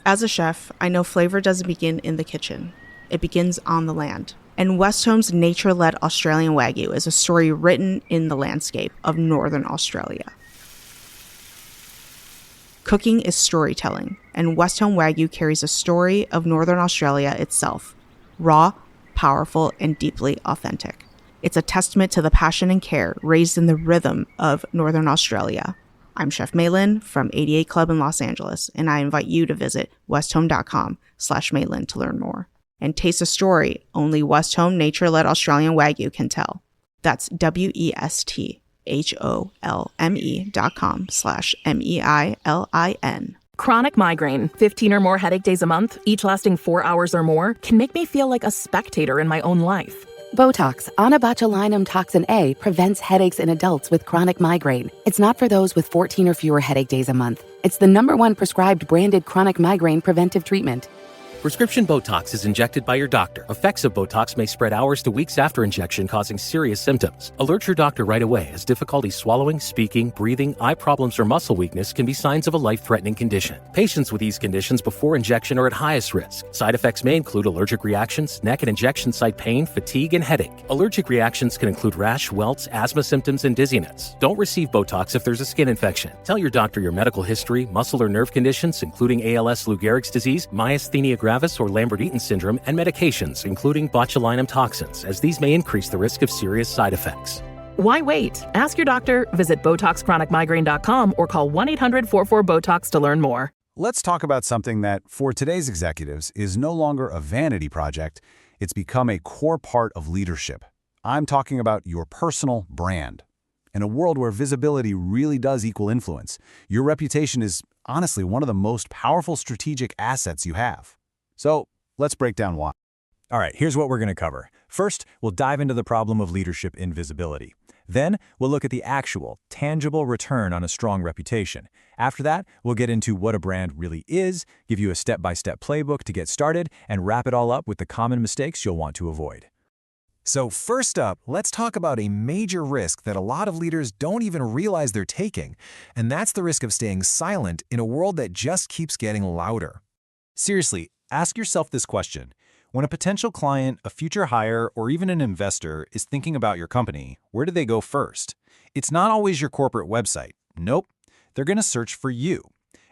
As a chef, I know flavor doesn't begin in the kitchen. It begins on the land. And West Home's nature-led Australian Wagyu is a story written in the landscape of Northern Australia. Cooking is storytelling, and West Home Wagyu carries a story of Northern Australia itself, raw, powerful, and deeply authentic. It's a testament to the passion and care raised in the rhythm of Northern Australia. I'm Chef Maylin from 88 Club in Los Angeles, and I invite you to visit westhome.com/Maylin to learn more and taste a story only West Home nature-led Australian Wagyu can tell. That's westhome.com/MEILIN. Chronic migraine, 15 or more headache days a month, each lasting 4 hours or more, can make me feel like a spectator in my own life. Botox, onabotulinum toxin A, prevents headaches in adults with chronic migraine. It's not for those with 14 or fewer headache days a month. It's the #1 prescribed branded chronic migraine preventive treatment. Prescription Botox is injected by your doctor. Effects of Botox may spread hours to weeks after injection, causing serious symptoms. Alert your doctor right away, as difficulty swallowing, speaking, breathing, eye problems, or muscle weakness can be signs of a life-threatening condition. Patients with these conditions before injection are at highest risk. Side effects may include allergic reactions, neck and injection site pain, fatigue, and headache. Allergic reactions can include rash, welts, asthma symptoms, and dizziness. Don't receive Botox if there's a skin infection. Tell your doctor your medical history, muscle or nerve conditions, including ALS, Lou Gehrig's disease, myasthenia gravis, or Lambert-Eaton syndrome, and medications, including botulinum toxins, as these may increase the risk of serious side effects. Why wait? Ask your doctor, visit BotoxChronicMigraine.com, or call 1-800-44-BOTOX to learn more. Let's talk about something that, for today's executives, is no longer a vanity project. It's become a core part of leadership. I'm talking about your personal brand. In a world where visibility really does equal influence, your reputation is honestly one of the most powerful strategic assets you have. So let's break down why. All right, here's what we're going to cover. First, we'll dive into the problem of leadership invisibility. Then, we'll look at the actual, tangible return on a strong reputation. After that, we'll get into what a brand really is, give you a step-by-step playbook to get started, and wrap it all up with the common mistakes you'll want to avoid. So first up, let's talk about a major risk that a lot of leaders don't even realize they're taking, and that's the risk of staying silent in a world that just keeps getting louder. Seriously, ask yourself this question. When a potential client, a future hire, or even an investor is thinking about your company, where do they go first? It's not always your corporate website. Nope. They're going to search for you.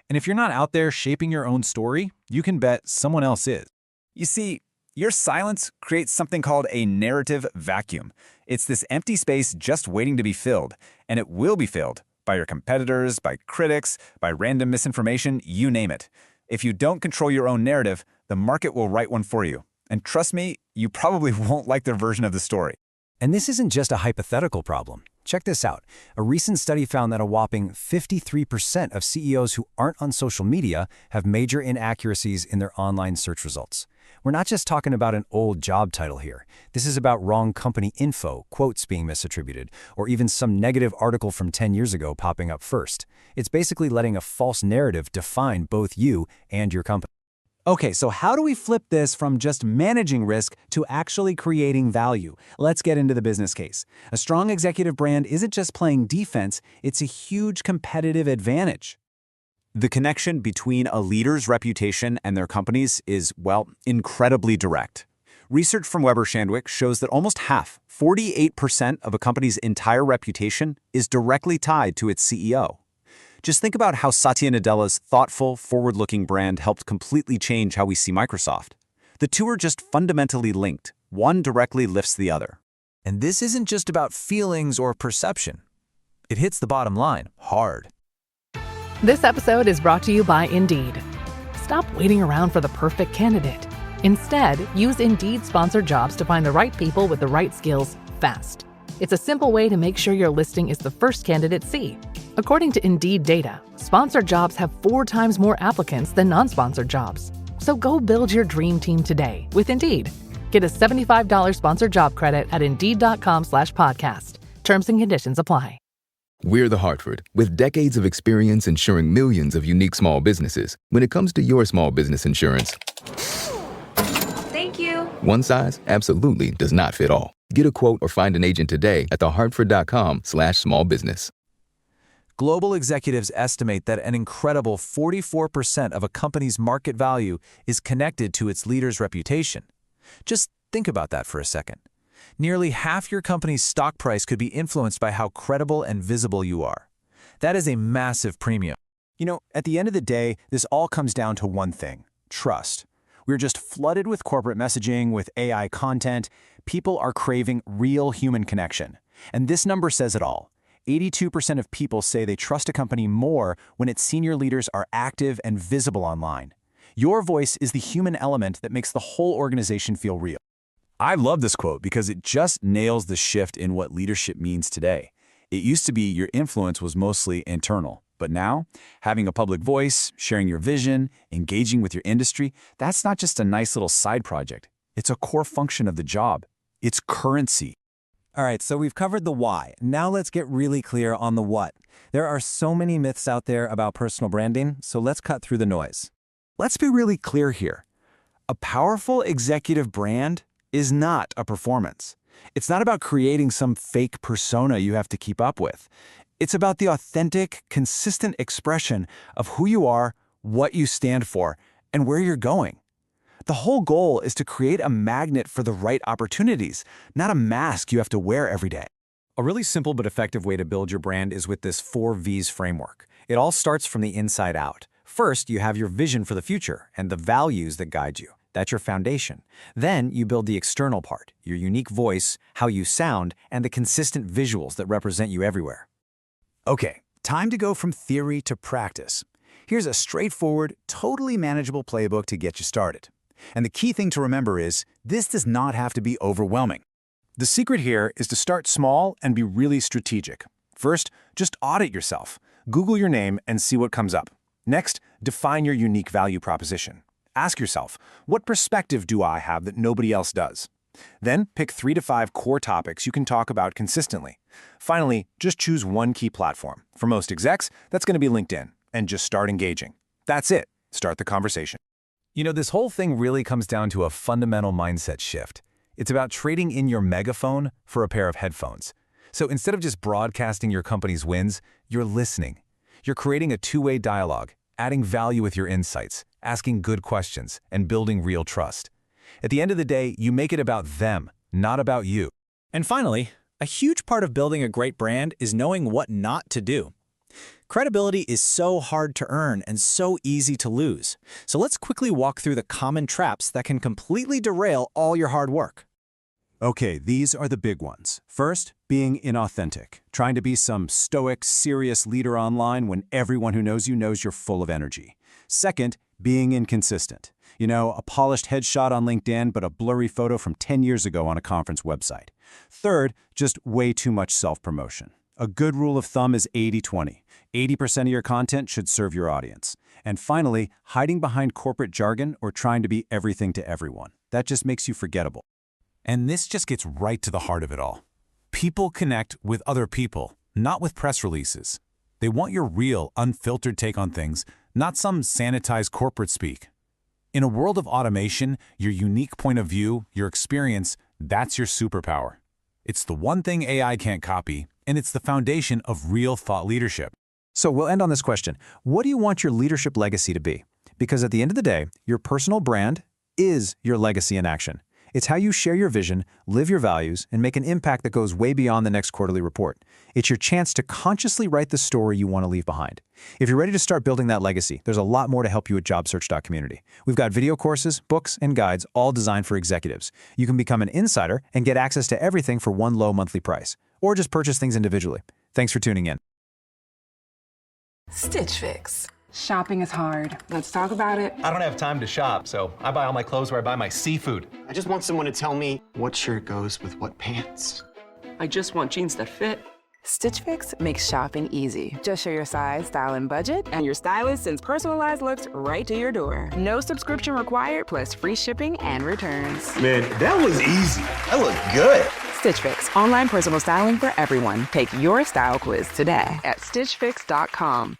And if you're not out there shaping your own story, you can bet someone else is. You see, your silence creates something called a narrative vacuum. It's this empty space just waiting to be filled, and it will be filled by your competitors, by critics, by random misinformation, you name it. If you don't control your own narrative, the market will write one for you. And trust me, you probably won't like their version of the story. And this isn't just a hypothetical problem. Check this out. A recent study found that a whopping 53% of CEOs who aren't on social media have major inaccuracies in their online search results. We're not just talking about an old job title here. This is about wrong company info, quotes being misattributed, or even some negative article from 10 years ago popping up first. It's basically letting a false narrative define both you and your company. Okay, so how do we flip this from just managing risk to actually creating value? Let's get into the business case. A strong executive brand isn't just playing defense, it's a huge competitive advantage. The connection between a leader's reputation and their companies is, well, incredibly direct. Research from Weber Shandwick shows that almost half, 48% of a company's entire reputation is directly tied to its CEO. Just think about how Satya Nadella's thoughtful, forward-looking brand helped completely change how we see Microsoft. The two are just fundamentally linked. One directly lifts the other. And this isn't just about feelings or perception. It hits the bottom line hard. This episode is brought to you by Indeed. Stop waiting around for the perfect candidate. Instead, use Indeed sponsored jobs to find the right people with the right skills fast. It's a simple way to make sure your listing is the first candidates see. According to Indeed data, sponsored jobs have 4 times more applicants than non-sponsored jobs. So go build your dream team today with Indeed. Get a $75 sponsored job credit at Indeed.com/podcast. Terms and conditions apply. We're The Hartford, with decades of experience insuring millions of unique small businesses. When it comes to your small business insurance, Thank you. one size absolutely does not fit all. Get a quote or find an agent today at thehartford.com/smallbusiness. Global executives estimate that an incredible 44% of a company's market value is connected to its leader's reputation. Just think about that for a second. Nearly half your company's stock price could be influenced by how credible and visible you are. That is a massive premium. At the end of the day, this all comes down to one thing: trust. We're just flooded with corporate messaging, with AI content. People are craving real human connection. And this number says it all. 82% of people say they trust a company more when its senior leaders are active and visible online. Your voice is the human element that makes the whole organization feel real. I love this quote because it just nails the shift in what leadership means today. It used to be your influence was mostly internal, but now, having a public voice, sharing your vision, engaging with your industry, that's not just a nice little side project. It's a core function of the job. It's currency. All right, so we've covered the why. Now let's get really clear on the what. There are so many myths out there about personal branding, so let's cut through the noise. Let's be really clear here. A powerful executive brand is not a performance. It's not about creating some fake persona you have to keep up with. It's about the authentic, consistent expression of who you are, what you stand for, and where you're going. The whole goal is to create a magnet for the right opportunities, not a mask you have to wear every day. A really simple but effective way to build your brand is with this 4 V's framework. It all starts from the inside out. First, you have your vision for the future and the values that guide you. That's your foundation. Then you build the external part, your unique voice, how you sound, and the consistent visuals that represent you everywhere. Okay, time to go from theory to practice. Here's a straightforward, totally manageable playbook to get you started. And the key thing to remember is, this does not have to be overwhelming. The secret here is to start small and be really strategic. First, just audit yourself. Google your name and see what comes up. Next, define your unique value proposition. Ask yourself, what perspective do I have that nobody else does? Then pick 3 to 5 core topics you can talk about consistently. Finally, just choose one key platform. For most execs, that's going to be LinkedIn, and just start engaging. That's it. Start the conversation. This whole thing really comes down to a fundamental mindset shift. It's about trading in your megaphone for a pair of headphones. So instead of just broadcasting your company's wins, you're listening. You're creating a two-way dialogue, adding value with your insights, asking good questions, and building real trust. At the end of the day, you make it about them, not about you. And finally, a huge part of building a great brand is knowing what not to do. Credibility is so hard to earn and so easy to lose. So let's quickly walk through the common traps that can completely derail all your hard work. Okay, these are the big ones. First, being inauthentic. Trying to be some stoic, serious leader online when everyone who knows you knows you're full of energy. Second, being inconsistent. A polished headshot on LinkedIn, but a blurry photo from 10 years ago on a conference website. Third, just way too much self-promotion. A good rule of thumb is 80-20. 80% of your content should serve your audience. And finally, hiding behind corporate jargon or trying to be everything to everyone. That just makes you forgettable. And this just gets right to the heart of it all. People connect with other people, not with press releases. They want your real, unfiltered take on things, not some sanitized corporate speak. In a world of automation, your unique point of view, your experience, that's your superpower. It's the one thing AI can't copy, and it's the foundation of real thought leadership. So we'll end on this question. What do you want your leadership legacy to be? Because at the end of the day, your personal brand is your legacy in action. It's how you share your vision, live your values, and make an impact that goes way beyond the next quarterly report. It's your chance to consciously write the story you want to leave behind. If you're ready to start building that legacy, there's a lot more to help you at JobSearch.Community. We've got video courses, books, and guides, all designed for executives. You can become an insider and get access to everything for one low monthly price, or just purchase things individually. Thanks for tuning in. Stitch Fix. Shopping is hard. Let's talk about it. I don't have time to shop, so I buy all my clothes where I buy my seafood. I just want someone to tell me what shirt goes with what pants. I just want jeans that fit. Stitch Fix makes shopping easy. Just show your size, style, and budget, and your stylist sends personalized looks right to your door. No subscription required, plus free shipping and returns. Man, that was easy. That looked good. Stitch Fix, online personal styling for everyone. Take your style quiz today at StitchFix.com.